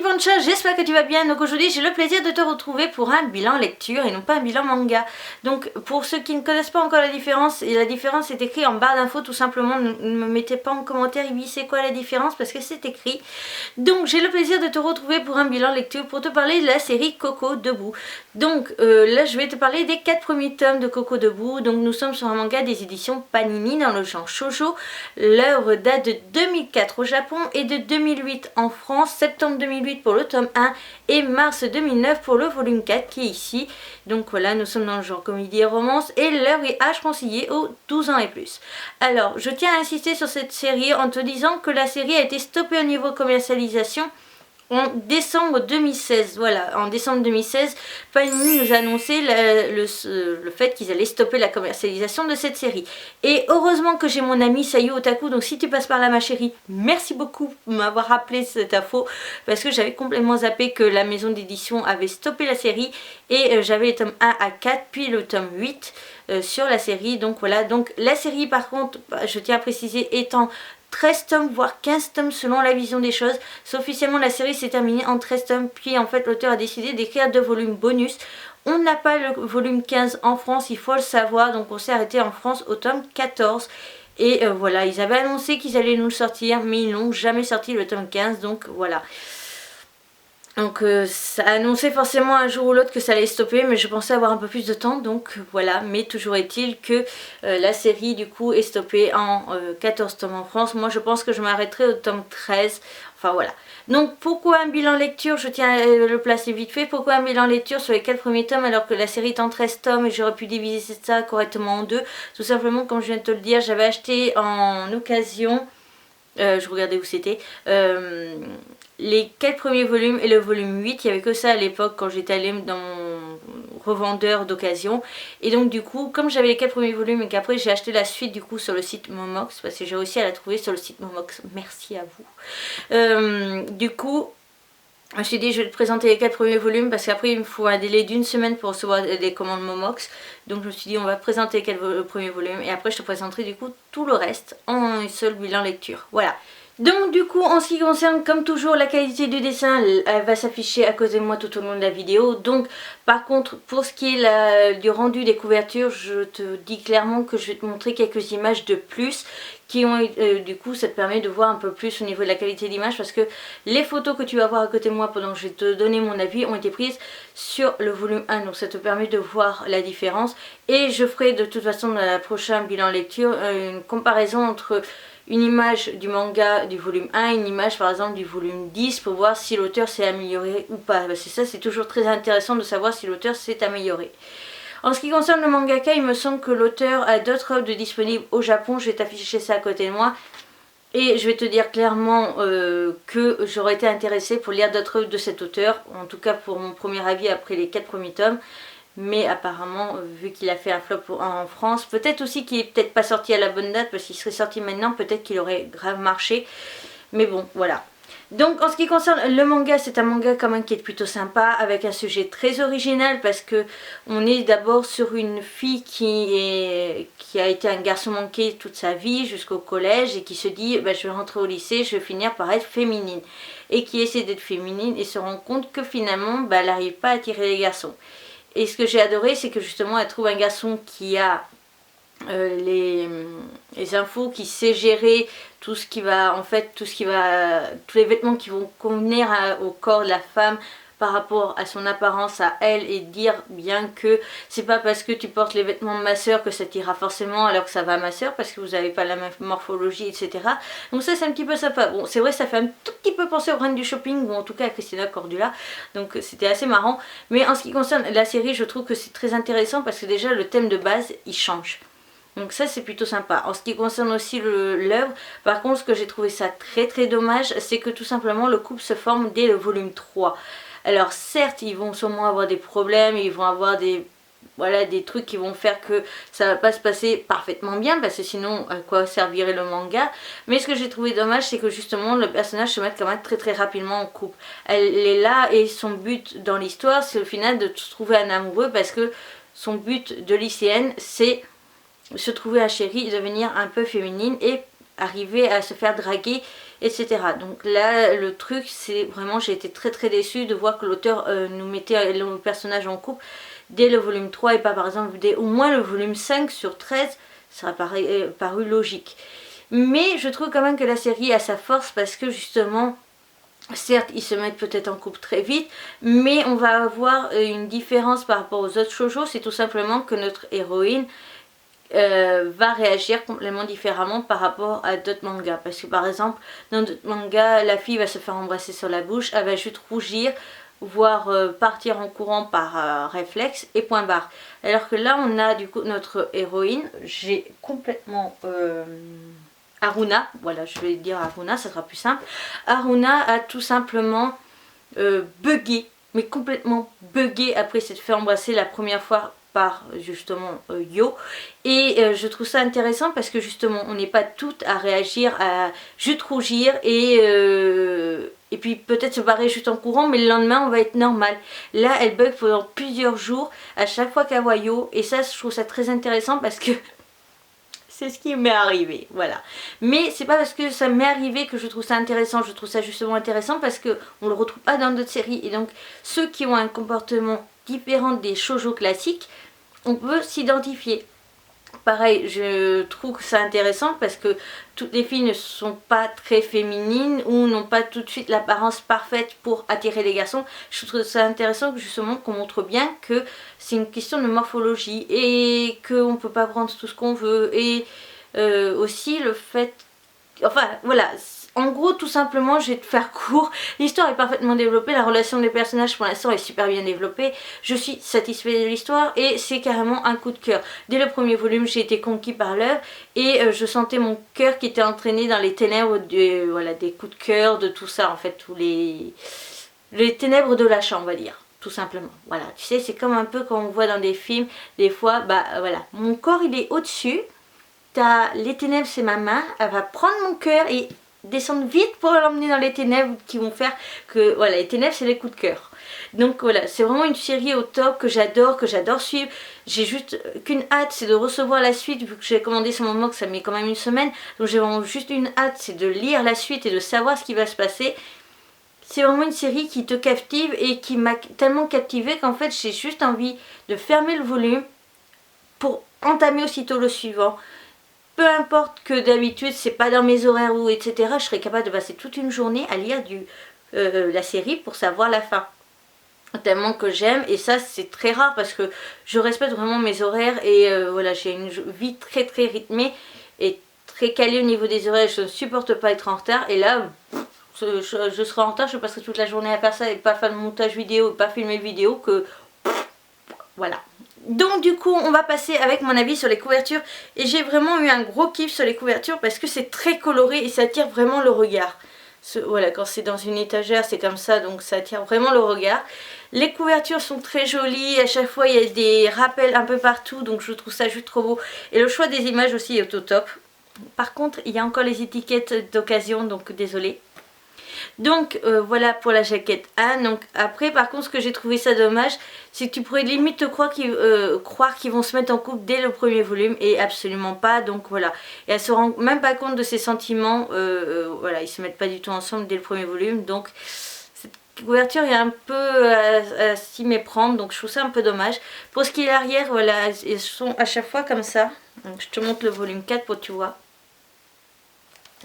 Poncha, j'espère que tu vas bien. Donc aujourd'hui j'ai le plaisir de te retrouver pour un bilan lecture et non pas un bilan manga. Donc pour ceux qui ne connaissent pas encore la différence, et la différence est écrite en barre d'infos tout simplement, ne me mettez pas en commentaire oui c'est quoi la différence parce que c'est écrit. Donc j'ai le plaisir de te retrouver pour un bilan lecture pour te parler de la série Coco Debout. Donc là je vais te parler des 4 premiers tomes de Coco Debout. Donc nous sommes sur un manga des éditions Panini dans le genre shoujo. L'œuvre date de 2004 au Japon et de 2008 en France, septembre 2008 pour le tome 1 et mars 2009 pour le volume 4 qui est ici. Donc voilà, nous sommes dans le genre comédie et romance et l'œuvre est âge conseillé aux 12 ans et plus. Alors, je tiens à insister sur cette série en te disant que la série a été stoppée au niveau commercialisation en décembre 2016. Voilà, en décembre 2016, Panini nous a annoncé le fait qu'ils allaient stopper la commercialisation de cette série. Et heureusement que j'ai mon ami Sayu Otaku, donc si tu passes par là ma chérie, merci beaucoup de m'avoir rappelé cette info, parce que j'avais complètement zappé que la maison d'édition avait stoppé la série, et j'avais les tomes 1 à 4, puis le tome 8 sur la série. Donc voilà, donc la série par contre, je tiens à préciser, étant 13 tomes voire 15 tomes selon la vision des choses. Officiellement la série s'est terminée en 13 tomes, puis en fait l'auteur a décidé d'écrire 2 volumes bonus. On n'a pas le volume 15 en France, il faut le savoir, donc on s'est arrêté en France au tome 14. Et voilà, ils avaient annoncé qu'ils allaient nous le sortir, mais ils n'ont jamais sorti le tome 15, donc voilà. Donc ça annonçait forcément un jour ou l'autre que ça allait stopper, mais je pensais avoir un peu plus de temps, donc voilà. Mais toujours est-il que la série du coup est stoppée en 14 tomes en France. Moi je pense que je m'arrêterai au tome 13, enfin voilà. Donc pourquoi un bilan lecture, je tiens à le placer vite fait, pourquoi un bilan lecture sur les 4 premiers tomes alors que la série est en 13 tomes et j'aurais pu diviser ça correctement en 2. Tout simplement comme je viens de te le dire, j'avais acheté en occasion, je regardais où c'était, les 4 premiers volumes et le volume 8, il n'y avait que ça à l'époque quand j'étais allée dans mon revendeur d'occasion. Et donc du coup, comme j'avais les 4 premiers volumes et qu'après j'ai acheté la suite du coup sur le site Momox, parce que j'ai réussi à la trouver sur le site Momox, merci à vous. Du coup, je me suis dit je vais te présenter les 4 premiers volumes parce qu'après il me faut un délai d'1 semaine pour recevoir des commandes Momox. Donc je me suis dit on va présenter les 4 premiers volumes et après je te présenterai du coup tout le reste en un seul bilan lecture. Voilà. Donc du coup en ce qui concerne comme toujours la qualité du dessin, elle va s'afficher à côté de moi tout au long de la vidéo. Donc par contre pour ce qui est du rendu des couvertures, je te dis clairement que je vais te montrer quelques images de plus qui ont du coup ça te permet de voir un peu plus au niveau de la qualité d'image, parce que les photos que tu vas voir à côté de moi pendant que je vais te donner mon avis ont été prises sur le volume 1, donc ça te permet de voir la différence. Et je ferai de toute façon dans la prochaine bilan lecture une comparaison entre une image du manga du volume 1 et une image par exemple du volume 10 pour voir si l'auteur s'est amélioré ou pas. Parce que ça c'est toujours très intéressant de savoir si l'auteur s'est amélioré. En ce qui concerne le mangaka, il me semble que l'auteur a d'autres œuvres disponibles au Japon. Je vais t'afficher ça à côté de moi. Et je vais te dire clairement que j'aurais été intéressée pour lire d'autres œuvres de cet auteur. En tout cas pour mon premier avis après les 4 premiers tomes. Mais apparemment, vu qu'il a fait un flop en France, peut-être aussi qu'il n'est peut-être pas sorti à la bonne date, parce qu'il serait sorti maintenant, peut-être qu'il aurait grave marché. Mais bon, voilà. Donc en ce qui concerne le manga, c'est un manga quand même qui est plutôt sympa, avec un sujet très original, parce que on est d'abord sur une fille qui a été un garçon manqué toute sa vie jusqu'au collège et qui se dit bah, je vais rentrer au lycée, je vais finir par être féminine. Et qui essaie d'être féminine et se rend compte que finalement bah, elle n'arrive pas à attirer les garçons. Et ce que j'ai adoré, c'est que justement elle trouve un garçon qui a les infos, qui sait gérer tout ce qui va, en fait, tous les vêtements qui vont convenir au corps de la femme par rapport à son apparence à elle, et dire bien que c'est pas parce que tu portes les vêtements de ma soeur que ça t'ira forcément alors que ça va à ma soeur, parce que vous n'avez pas la même morphologie, etc. Donc ça c'est un petit peu sympa. Bon c'est vrai, ça fait un tout petit peu penser aux reines du shopping, ou en tout cas à Christina Cordula, donc c'était assez marrant. Mais en ce qui concerne la série, je trouve que c'est très intéressant parce que déjà le thème de base il change. Donc ça c'est plutôt sympa. En ce qui concerne aussi l'œuvre, par contre ce que j'ai trouvé ça très dommage, c'est que tout simplement le couple se forme dès le volume 3. Alors certes ils vont sûrement avoir des problèmes, ils vont avoir des trucs qui vont faire que ça va pas se passer parfaitement bien, parce que sinon à quoi servirait le manga. Mais ce que j'ai trouvé dommage, c'est que justement le personnage se met quand même très rapidement en couple. Elle est là et son but dans l'histoire c'est au final de trouver un amoureux, parce que son but de lycéenne c'est se trouver un chéri, devenir un peu féminine et arriver à se faire draguer etc. Donc là le truc c'est vraiment, j'ai été très déçue de voir que l'auteur nous mettait le personnage en couple dès le volume 3 et pas par exemple dès au moins le volume 5 sur 13, ça a paru logique. Mais je trouve quand même que la série a sa force parce que justement, certes ils se mettent peut-être en couple très vite, mais on va avoir une différence par rapport aux autres shoujo, c'est tout simplement que notre héroïne va réagir complètement différemment par rapport à d'autres mangas. Parce que par exemple, dans d'autres mangas, la fille va se faire embrasser sur la bouche, elle va juste rougir, voire partir en courant par réflexe et point barre. Alors que là, on a du coup notre héroïne, j'ai complètement... Haruna, voilà, je vais dire Haruna, ça sera plus simple. Haruna a tout simplement bugué, mais complètement bugué après s'être fait embrasser la première fois par justement Yo. Et je trouve ça intéressant parce que justement on n'est pas toutes à réagir, à juste rougir et puis peut-être se barrer juste en courant, mais le lendemain on va être normal. Là elle bug pendant plusieurs jours à chaque fois qu'elle voit Yo, et ça je trouve ça très intéressant parce que c'est ce qui m'est arrivé, voilà. Mais c'est pas parce que ça m'est arrivé que je trouve ça intéressant, je trouve ça justement intéressant parce que on le retrouve pas dans d'autres séries. Et donc ceux qui ont un comportement différent des shoujo classiques, on peut s'identifier. Pareil, je trouve que c'est intéressant parce que toutes les filles ne sont pas très féminines ou n'ont pas tout de suite l'apparence parfaite pour attirer les garçons. Je trouve ça intéressant justement qu'on montre bien que c'est une question de morphologie et qu'on ne peut pas prendre tout ce qu'on veut. Et aussi le fait... Enfin voilà, en gros tout simplement je vais te faire court, l'histoire est parfaitement développée, la relation des personnages pour l'instant est super bien développée, je suis satisfaite de l'histoire et c'est carrément un coup de cœur. Dès le premier volume j'ai été conquis par l'œuvre et je sentais mon cœur qui était entraîné dans les ténèbres voilà, des coups de cœur, de tout ça en fait, tous les ténèbres de l'achat on va dire. Tout simplement, voilà, tu sais c'est comme un peu quand on voit dans des films, des fois, bah voilà, mon corps il est au-dessus. T'as les ténèbres, c'est ma main, elle va prendre mon cœur et descendre vite pour l'emmener dans les ténèbres qui vont faire que, voilà, les ténèbres c'est les coups de cœur. Donc voilà, c'est vraiment une série au top que j'adore suivre. J'ai juste qu'une hâte, c'est de recevoir la suite, vu que j'ai commandé ce moment que ça met quand même une semaine. Donc j'ai vraiment juste une hâte, c'est de lire la suite et de savoir ce qui va se passer. C'est vraiment une série qui te captive et qui m'a tellement captivée qu'en fait j'ai juste envie de fermer le volume pour entamer aussitôt le suivant. Peu importe que d'habitude c'est pas dans mes horaires ou etc, je serais capable de passer toute une journée à lire la série pour savoir la fin. Tellement que j'aime, et ça c'est très rare parce que je respecte vraiment mes horaires et voilà, j'ai une vie très rythmée et très calée au niveau des horaires, je ne supporte pas être en retard et là je serai en retard, je passerai toute la journée à faire ça et pas faire le montage vidéo, pas filmer vidéo que voilà. Donc du coup on va passer avec mon avis sur les couvertures et j'ai vraiment eu un gros kiff sur les couvertures parce que c'est très coloré et ça attire vraiment le regard. Voilà, quand c'est dans une étagère c'est comme ça, donc ça attire vraiment le regard. Les couvertures sont très jolies, à chaque fois il y a des rappels un peu partout, donc je trouve ça juste trop beau. Et le choix des images aussi est au top. Par contre il y a encore les étiquettes d'occasion, donc désolée. Donc voilà pour la jaquette 1. Donc après par contre ce que j'ai trouvé ça dommage, c'est que tu pourrais limite te croire qu'ils vont se mettre en couple dès le premier volume et absolument pas. Donc voilà, et elle se rend même pas compte de ses sentiments, voilà, ils se mettent pas du tout ensemble dès le premier volume. Donc cette couverture est un peu à s'y méprendre, donc je trouve ça un peu dommage. Pour ce qui est l'arrière, voilà, ils sont à chaque fois comme ça. Donc je te montre le volume 4 pour que tu vois.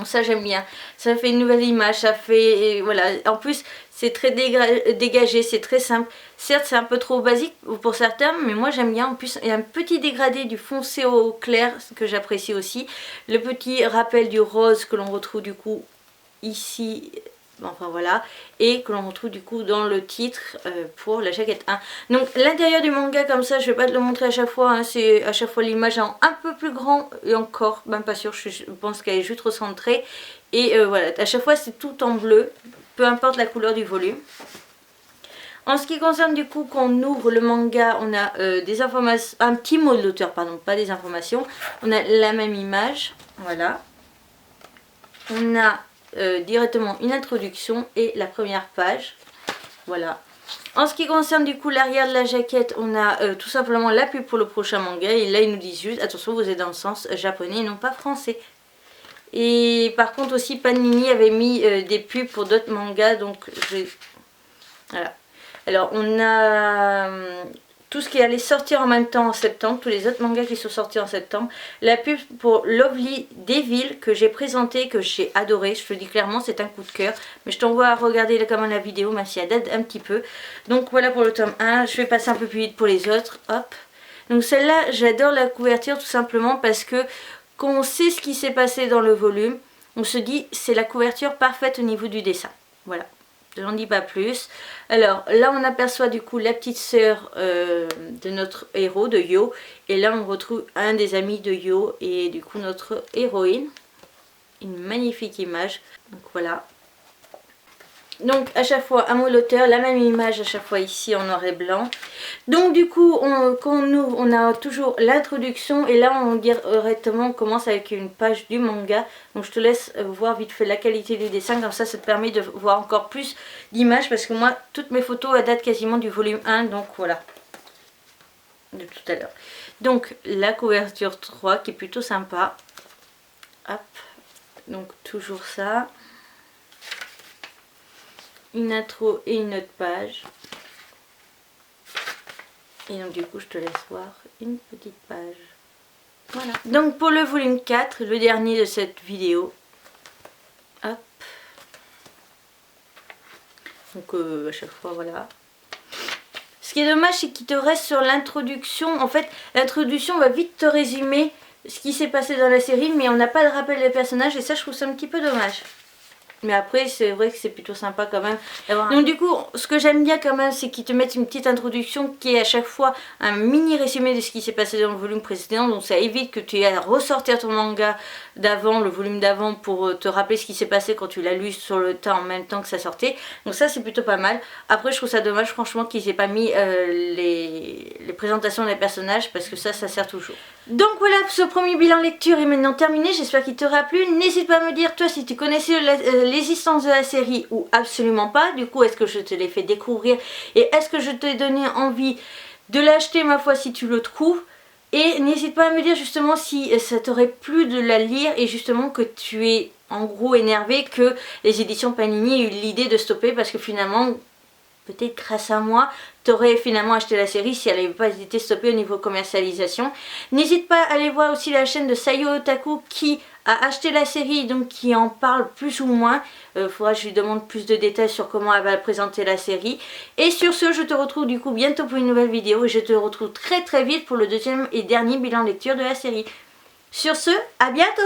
Ça j'aime bien, ça fait une nouvelle image, ça fait, voilà, en plus c'est très dégagé, c'est très simple. Certes c'est un peu trop basique pour certains, mais moi j'aime bien. En plus il y a un petit dégradé du foncé au clair que j'apprécie aussi. Le petit rappel du rose que l'on retrouve du coup ici, enfin voilà, et que l'on retrouve du coup dans le titre pour la jaquette 1. Donc l'intérieur du manga comme ça, je vais pas te le montrer à chaque fois, hein, c'est à chaque fois l'image en un peu plus grand et encore, même pas sûr, je pense qu'elle est juste recentrée. Et voilà, à chaque fois c'est tout en bleu, peu importe la couleur du volume. En ce qui concerne du coup quand on ouvre le manga, on a des informations, un petit mot de l'auteur, pardon, pas des informations. On a la même image, voilà. On a directement une introduction et la première page, voilà. En ce qui concerne du coup l'arrière de la jaquette, on a tout simplement la pub pour le prochain manga et là ils nous disent juste attention vous êtes dans le sens japonais et non pas français. Et par contre aussi Panini avait mis des pubs pour d'autres mangas, donc voilà. Alors on a tout ce qui allait sortir en même temps en septembre, tous les autres mangas qui sont sortis en septembre. La pub pour Lovely Devil que j'ai présenté, que j'ai adoré, je te le dis clairement, c'est un coup de cœur. Mais je t'envoie à regarder quand même la vidéo, même si elle date un petit peu. Donc voilà pour le tome 1, je vais passer un peu plus vite pour les autres, hop. Donc celle-là, j'adore la couverture tout simplement parce que quand on sait ce qui s'est passé dans le volume, on se dit c'est la couverture parfaite au niveau du dessin. Voilà. Je n'en dis pas plus. Alors là on aperçoit du coup la petite sœur de notre héros, de Yo. Et là on retrouve un des amis de Yo et du coup notre héroïne. Une magnifique image. Donc voilà. Donc à chaque fois un mot l'auteur, la même image à chaque fois ici en noir et blanc. Donc du coup quand on ouvre, on a toujours l'introduction et là on directement commence avec une page du manga. Donc je te laisse voir vite fait la qualité du dessin, comme ça te permet de voir encore plus d'images parce que moi toutes mes photos datent quasiment du volume 1, donc voilà, de tout à l'heure. Donc la couverture 3 qui est plutôt sympa. Hop, donc toujours ça. Une intro et une autre page. Et donc du coup je te laisse voir une petite page. Voilà. Donc pour le volume 4, le dernier de cette vidéo. Hop. Donc à chaque fois voilà. Ce qui est dommage c'est qu'il te reste sur l'introduction. En fait l'introduction va vite te résumer ce qui s'est passé dans la série. Mais on n'a pas de rappel des personnages et ça je trouve ça un petit peu dommage. Mais après c'est vrai que c'est plutôt sympa quand même d'avoir. Donc du coup ce que j'aime bien quand même c'est qu'ils te mettent une petite introduction qui est à chaque fois un mini résumé de ce qui s'est passé dans le volume précédent. Donc ça évite que tu aies à ressortir ton manga d'avant, le volume d'avant, pour te rappeler ce qui s'est passé quand tu l'as lu sur le tas en même temps que ça sortait. Donc ça c'est plutôt pas mal. Après je trouve ça dommage franchement qu'ils aient pas mis les présentations des personnages parce que ça sert toujours. Donc voilà, ce premier bilan lecture est maintenant terminé, j'espère qu'il t'aura plu. N'hésite pas à me dire toi si tu connaissais l'existence de la série ou absolument pas. Du coup est-ce que je te l'ai fait découvrir et est-ce que je t'ai donné envie de l'acheter ma foi si tu le trouves. Et n'hésite pas à me dire justement si ça t'aurait plu de la lire et justement que tu es en gros énervé que les éditions Panini aient eu l'idée de stopper parce que finalement, peut-être grâce à moi, tu aurais finalement acheté la série si elle n'avait pas été stoppée au niveau commercialisation. N'hésite pas à aller voir aussi la chaîne de Sayo Otaku qui a acheté la série, donc qui en parle plus ou moins. Faudra que je lui demande plus de détails sur comment elle va présenter la série. Et sur ce, je te retrouve du coup bientôt pour une nouvelle vidéo et je te retrouve très vite pour le deuxième et dernier bilan lecture de la série. Sur ce, à bientôt!